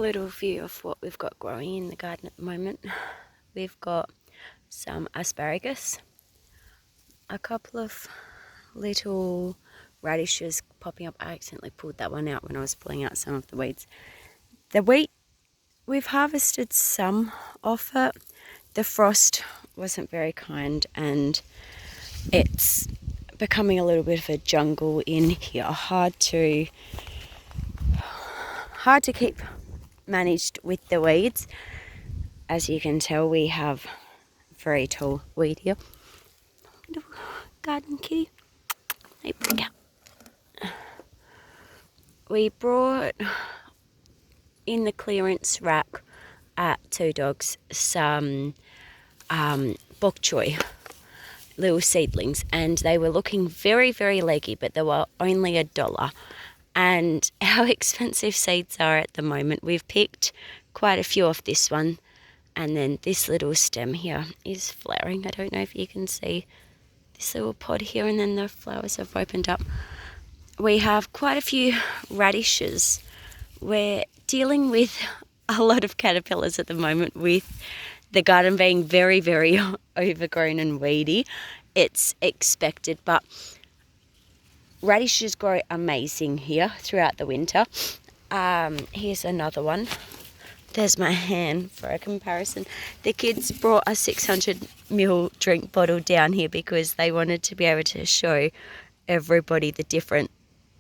little view of what we've got growing in the garden at the moment. We've got some asparagus, a couple of little radishes popping up. I accidentally pulled that one out when I was pulling out some of the weeds. The wheat, we've harvested some off it. The frost wasn't very kind and it's becoming a little bit of a jungle in here. Hard to keep managed with the weeds. As you can tell, we have very tall weed here. Little garden kitty. Hey, break out. We brought in the clearance rack at Two Dogs some bok choy, little seedlings, and they were looking very, very leggy, but they were only $1. And how expensive seeds are at the moment. We've picked quite a few off this one, and then this little stem here is flowering. I don't know if you can see this little pod here, and then the flowers have opened up. We have quite a few radishes. We're dealing with a lot of caterpillars at the moment, with the garden being very, very overgrown and weedy. It's expected, but radishes grow amazing here throughout the winter. Here's another one. There's my hand for a comparison. The kids brought a 600ml drink bottle down here because they wanted to be able to show everybody the different,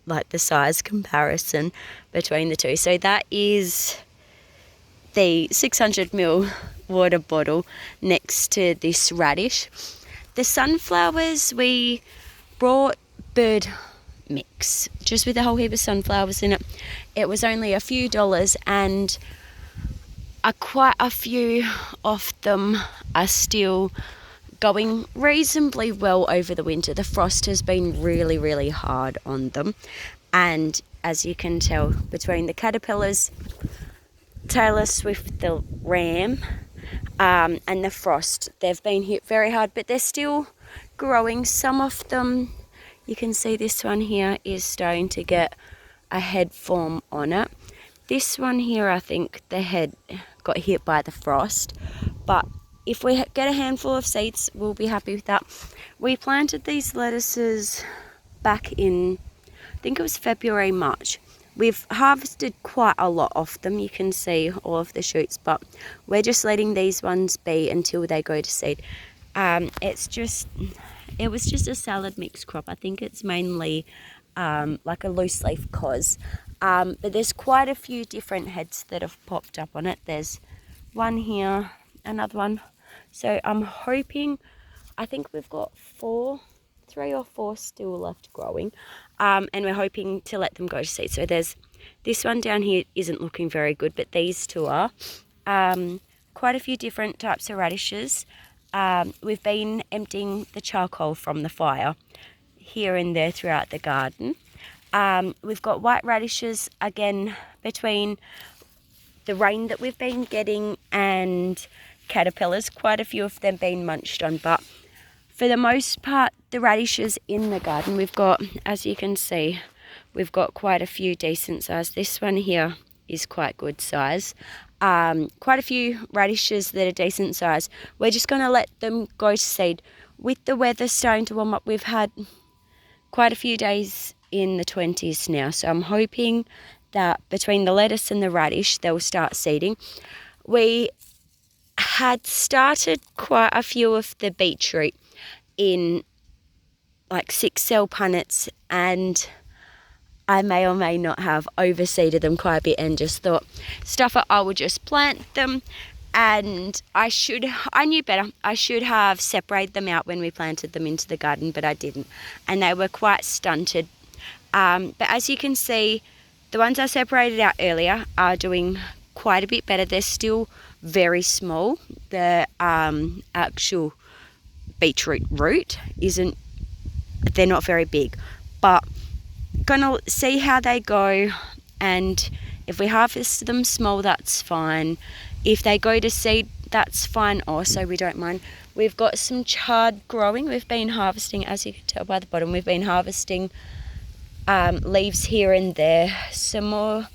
like the size comparison between the two. So that is the 600ml water bottle next to this radish. The sunflowers, we brought bird mix, just with a whole heap of sunflowers in it. It was only a few dollars, and quite a few of them are still going reasonably well over the winter. The frost has been really, really hard on them, and as you can tell, between the caterpillars, Taylor Swift the ram, and the frost, they've been hit very hard, but they're still growing. Some of them, you can see this one here is starting to get a head form on it. This one here, I think the head got hit by the frost, but if we get a handful of seeds, we'll be happy with that. We planted these lettuces back in, I think it was February, March. We've harvested quite a lot of them. You can see all of the shoots, but we're just letting these ones be until they go to seed. It was just a salad mix crop. I think it's mainly like a loose leaf cos. But there's quite a few different heads that have popped up on it. There's one here, another one. So I'm hoping, I think we've got 3 or 4 still left growing. And we're hoping to let them go to seed. So there's this one down here isn't looking very good, but these two are. Quite a few different types of radishes. We've been emptying the charcoal from the fire here and there throughout the garden. We've got white radishes, again, between the rain that we've been getting and caterpillars, quite a few of them being munched on, but for the most part, the radishes in the garden, we've got, as you can see, we've got quite a few decent size. This one here is quite good size. Quite a few radishes that are decent size. We're just going to let them go to seed. With the weather starting to warm up, we've had quite a few days in the 20s now, so I'm hoping that between the lettuce and the radish, they'll start seeding. We had started quite a few of the beetroot in like 6-cell punnets, and I may or may not have overseeded them quite a bit and just thought, stuff it, I will just plant them. And I knew better. I should have separated them out when we planted them into the garden, but I didn't. And they were quite stunted. But as you can see, the ones I separated out earlier are doing quite a bit better. They're still very small. The actual beetroot root they're not very big. But gonna see how they go, and if we harvest them small, that's fine. If they go to seed, that's fine also, we don't mind. We've got some chard growing. We've been harvesting, as you can tell by the bottom, we've been harvesting leaves here and there. Some more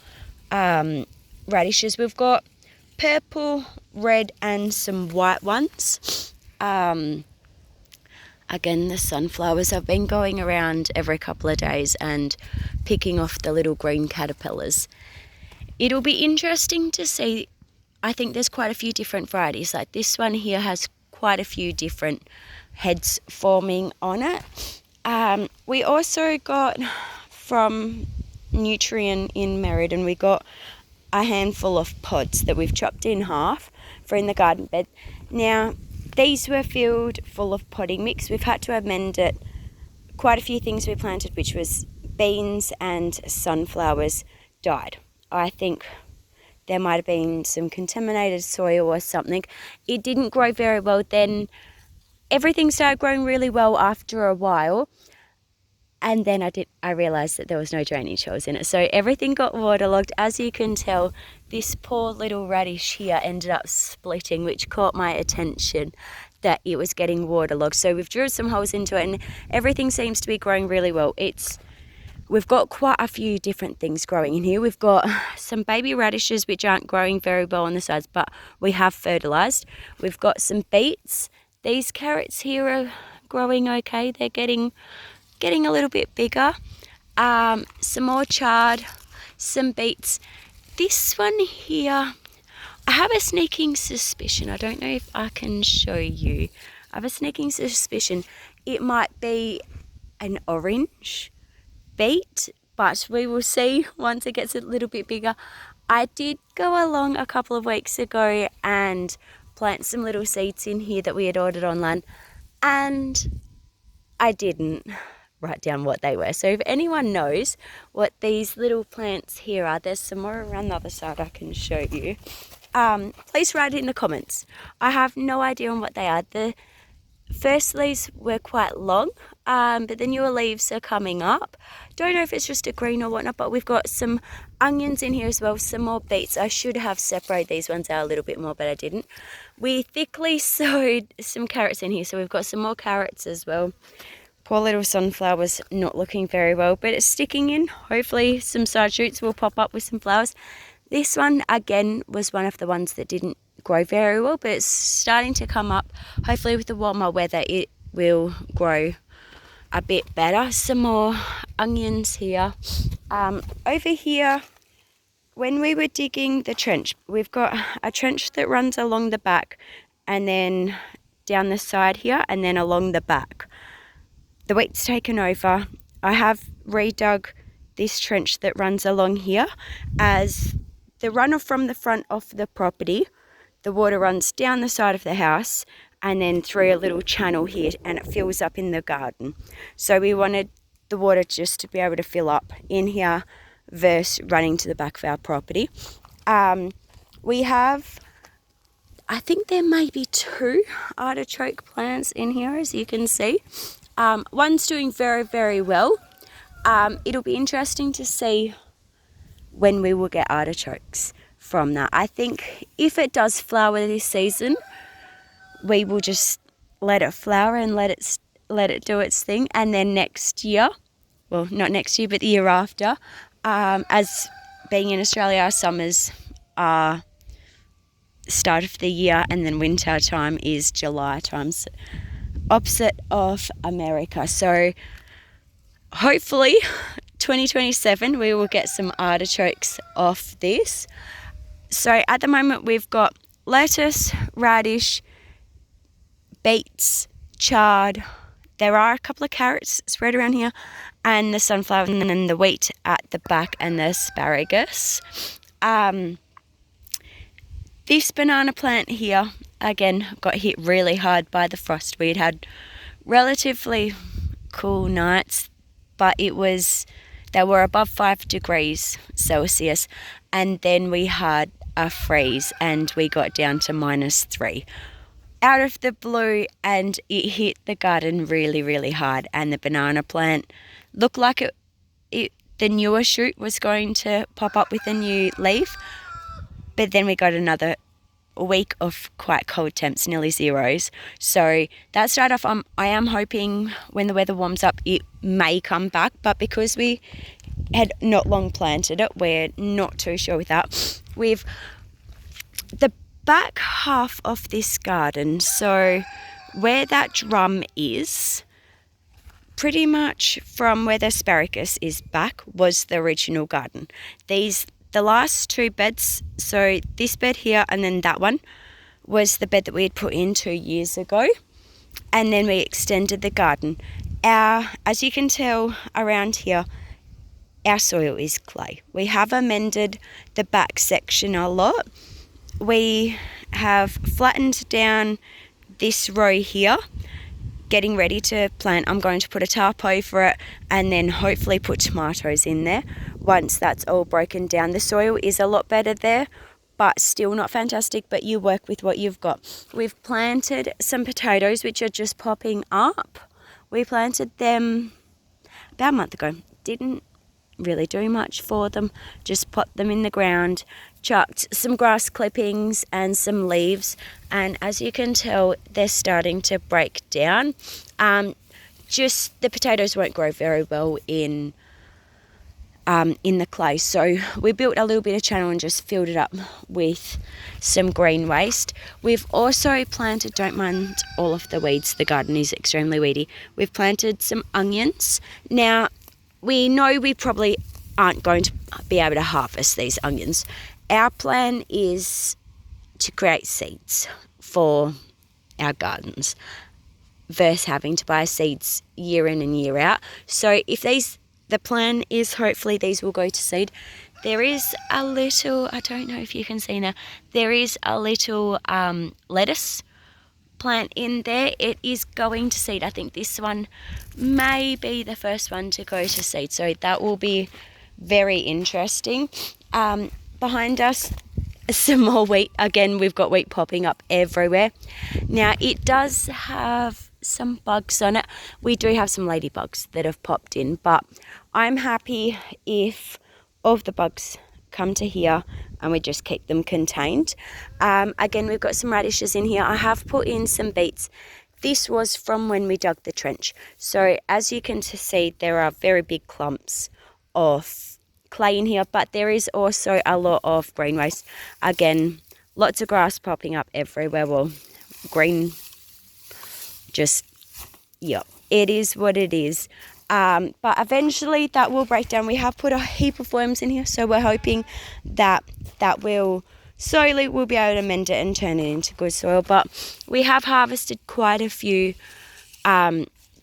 radishes. We've got purple, red and some white ones. Again, the sunflowers. I've been going around every couple of days and picking off the little green caterpillars. It'll be interesting to see. I think there's quite a few different varieties. Like this one here has quite a few different heads forming on it. We also got from Nutrient in Meriden, we got a handful of pods that we've chopped in half for in the garden bed. Now, these were filled full of potting mix. We've had to amend it. Quite a few things we planted, which was beans and sunflowers, died. I think there might have been some contaminated soil or something. It didn't grow very well then. Everything started growing really well after a while. And then I realised that there was no drainage holes in it. So everything got waterlogged. As you can tell, this poor little radish here ended up splitting, which caught my attention that it was getting waterlogged. So we've drilled some holes into it and everything seems to be growing really well. We've got quite a few different things growing in here. We've got some baby radishes which aren't growing very well on the sides, but we have fertilised. We've got some beets. These carrots here are growing okay. They're getting a little bit bigger. Some more chard, some beets. This one here, I have a sneaking suspicion. I don't know if I can show you. I have a sneaking suspicion it might be an orange beet, but we will see once it gets a little bit bigger. I did go along a couple of weeks ago and plant some little seeds in here that we had ordered online, and I didn't write down what they were. So if anyone knows what these little plants here are, there's some more around the other side I can show you. Please write it in the comments. I have no idea on what they are. The first leaves were quite long, but the newer leaves are coming up. Don't know if it's just a green or whatnot, but we've got some onions in here as well, some more beets. I should have separated these ones out a little bit more, but I didn't. We thickly sowed some carrots in here, so we've got some more carrots as well. Poor little sunflower's not looking very well, but it's sticking in. Hopefully some side shoots will pop up with some flowers. This one, again, was one of the ones that didn't grow very well, but it's starting to come up. Hopefully with the warmer weather, it will grow a bit better. Some more onions here. Over here, when we were digging the trench, we've got a trench that runs along the back and then down the side here and then along the back. The wheat's taken over. I have redug this trench that runs along here as the runoff from the front of the property. The water runs down the side of the house and then through a little channel here and it fills up in the garden. So we wanted the water just to be able to fill up in here versus running to the back of our property. We have, I think there may be 2 artichoke plants in here, as you can see. One's doing very, very well. It'll be interesting to see when we will get artichokes from that. I think if it does flower this season, we will just let it flower and let it do its thing. And then next year, well, not next year, but the year after, as being in Australia, our summers are start of the year and then winter time is July time. So opposite of America. So hopefully 2027 we will get some artichokes off this. So at the moment we've got lettuce, radish, beets, chard. There are a couple of carrots spread around here and the sunflower and then the wheat at the back and the asparagus. This banana plant here, again, got hit really hard by the frost. We'd had relatively cool nights, but they were above 5 degrees Celsius, and then we had a freeze and we got down to -3 out of the blue, and it hit the garden really, really hard, and the banana plant looked like the newer shoot was going to pop up with a new leaf. But then we got another week of quite cold temps, nearly zeros. So that started off, I am hoping when the weather warms up, it may come back. But because we had not long planted it, we're not too sure with that. We've the back half of this garden, so where that drum is, pretty much from where the asparagus is back, was the original garden. The last two beds, so this bed here and then that one, was the bed that we had put in 2 years ago, and then we extended the garden. As you can tell around here, our soil is clay. We have amended the back section a lot. We have flattened down this row here, getting ready to plant. I'm going to put a tarp over it and then hopefully put tomatoes in there once that's all broken down. The soil is a lot better there, but still not fantastic, but you work with what you've got. We've planted some potatoes, which are just popping up. We planted them about a month ago. Didn't really do much for them, just popped them in the ground, chucked some grass clippings and some leaves, and as you can tell, they're starting to break down. Just the potatoes won't grow very well in the clay, so we built a little bit of channel and just filled it up with some green waste. We've also planted, don't mind all of the weeds, the garden is extremely weedy. We've planted some onions. Now, we know we probably aren't going to be able to harvest these onions. Our plan is to create seeds for our gardens versus having to buy seeds year in and year out. So the plan is hopefully these will go to seed. There is a little, I don't know if you can see now, there is a little lettuce plant in there. It is going to seed. I think this one may be the first one to go to seed, so that will be very interesting. Behind us, some more wheat. Again, we've got wheat popping up everywhere. Now, it does have some bugs on it. We do have some ladybugs that have popped in, but I'm happy if all of the bugs come to here and we just keep them contained. Again, we've got some radishes in here. I have put in some beets. This was from when we dug the trench. So as you can see, there are very big clumps of clay in here, but there is also a lot of green waste. Again, lots of grass popping up everywhere. Well, green, just, yeah, it is what it is. But eventually that will break down. We have put a heap of worms in here, so we're hoping that will slowly we'll be able to mend it and turn it into good soil. But we have harvested quite a few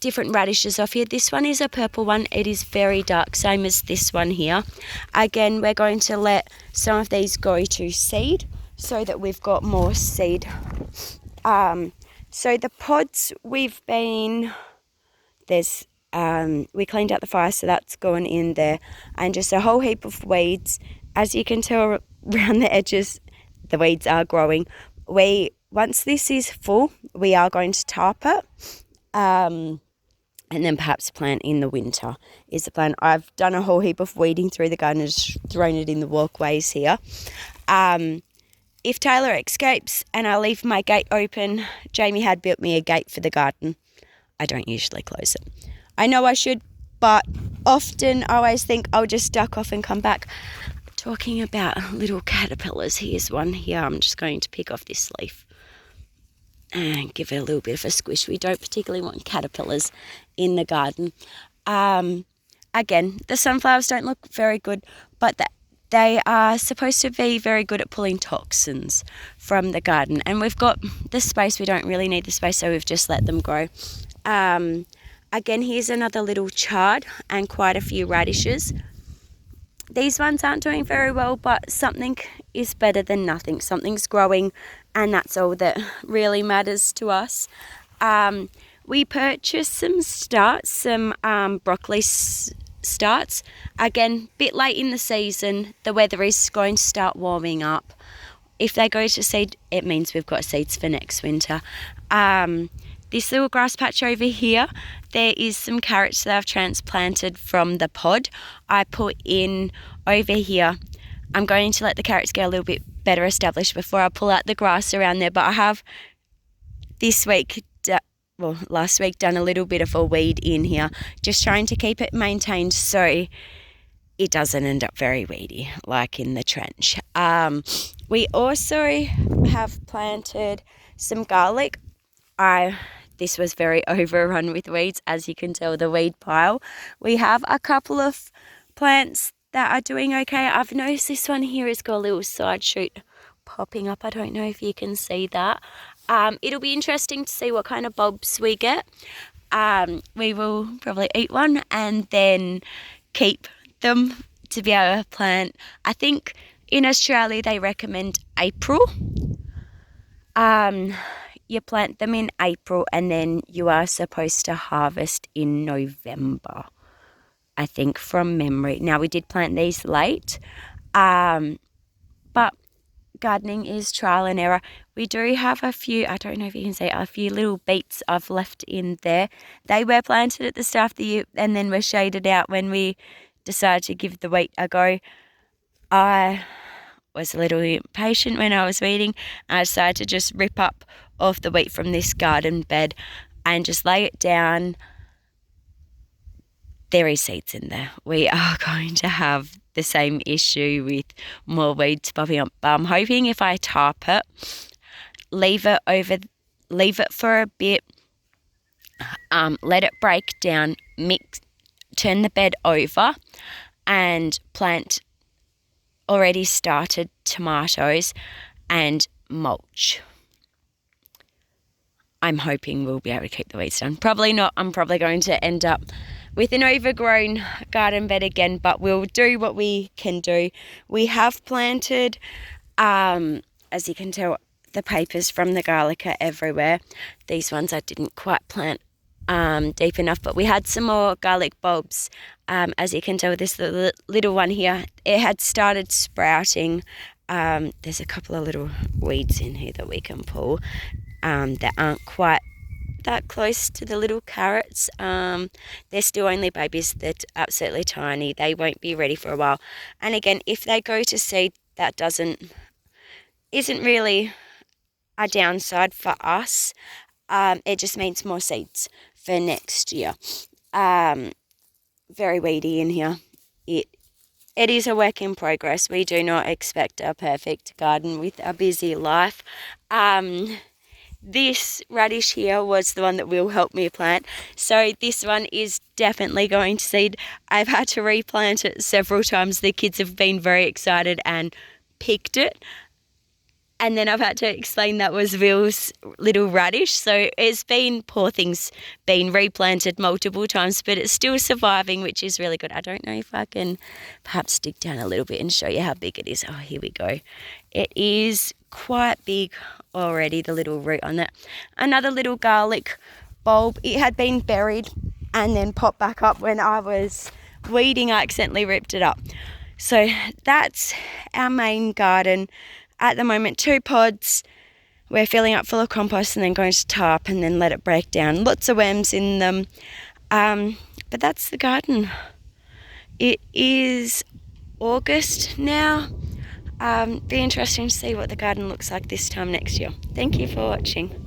different radishes off here. This one is a purple one. It is very dark, same as this one here. Again, we're going to let some of these go to seed so that we've got more seed. So the pods we cleaned out the fire, so that's going in there, and just a whole heap of weeds. As you can tell around the edges, the weeds are growing. Once this is full, we are going to tarp it, and then perhaps plant in the winter is the plan. I've done a whole heap of weeding through the garden and just thrown it in the walkways here. If Taylor escapes and I leave my gate open, Jamie had built me a gate for the garden. I don't usually close it. I know I should, but often I always think I'll just duck off and come back. Talking about little caterpillars, here's one here. I'm just going to pick off this leaf and give it a little bit of a squish. We don't particularly want caterpillars in the garden. Again, the sunflowers don't look very good, but they are supposed to be very good at pulling toxins from the garden. And we've got the space. We don't really need the space, so we've just let them grow. Again, here's another little chard and quite a few radishes. These ones aren't doing very well, but something is better than nothing. Something's growing, and that's all that really matters to us. We purchased some broccoli starts. Again, a bit late in the season. The weather is going to start warming up. If they go to seed, it means we've got seeds for next winter. This little grass patch over here, there is some carrots that I've transplanted from the pod. I put in over here. I'm going to let the carrots get a little bit better established before I pull out the grass around there. But I have last week done a little bit of a weed in here, just trying to keep it maintained so it doesn't end up very weedy like in the trench. We also have planted some garlic. This was very overrun with weeds, as you can tell, the weed pile. We have a couple of plants that are doing okay. I've noticed this one here has got a little side shoot popping up. I don't know if you can see that. It'll be interesting to see what kind of bulbs we get. We will probably eat one and then keep them to be able to plant. I think in Australia they recommend April. You plant them in April and then you are supposed to harvest in November, I think, from memory. Now, we did plant these late, but gardening is trial and error. We do have a few, I don't know if you can see, a few little beets I've left in there. They were planted at the start of the year and then were shaded out when we decided to give the wheat a go. I was a little impatient when I was weeding. I decided to just rip up off the wheat from this garden bed and just lay it down. There is seeds in there. We are going to have the same issue with more weeds popping up. But I'm hoping if I tarp it, leave it for a bit, let it break down, turn the bed over and plant already started tomatoes and mulch. I'm hoping we'll be able to keep the weeds down. Probably not. I'm probably going to end up with an overgrown garden bed again, but we'll do what we can do. We have planted, as you can tell, the papers from the garlic are everywhere. These ones I didn't quite plant deep enough, but we had some more garlic bulbs. As you can tell, this little one here, it had started sprouting. There's a couple of little weeds in here that we can pull that aren't quite that close to the little carrots. They're still only babies. They're absolutely tiny. They won't be ready for a while. And again, if they go to seed, that isn't really a downside for us. It just means more seeds for next year. Very weedy in here. It is a work in progress. We do not expect a perfect garden with a busy life. This radish here was the one that will help me plant. So this one is definitely going to seed. I've had to replant it several times. The kids have been very excited and picked it. And then I've had to explain that was Will's little radish. So it's been, poor thing's been replanted multiple times, but it's still surviving, which is really good. I don't know if I can perhaps dig down a little bit and show you how big it is. Oh, here we go. It is quite big already, the little root on it. Another little garlic bulb. It had been buried and then popped back up when I was weeding. I accidentally ripped it up. So that's our main garden. At the moment, 2 pods. We're filling up full of compost and then going to tarp and then let it break down. Lots of worms in them. But that's the garden. It is August now. Be interesting to see what the garden looks like this time next year. Thank you for watching.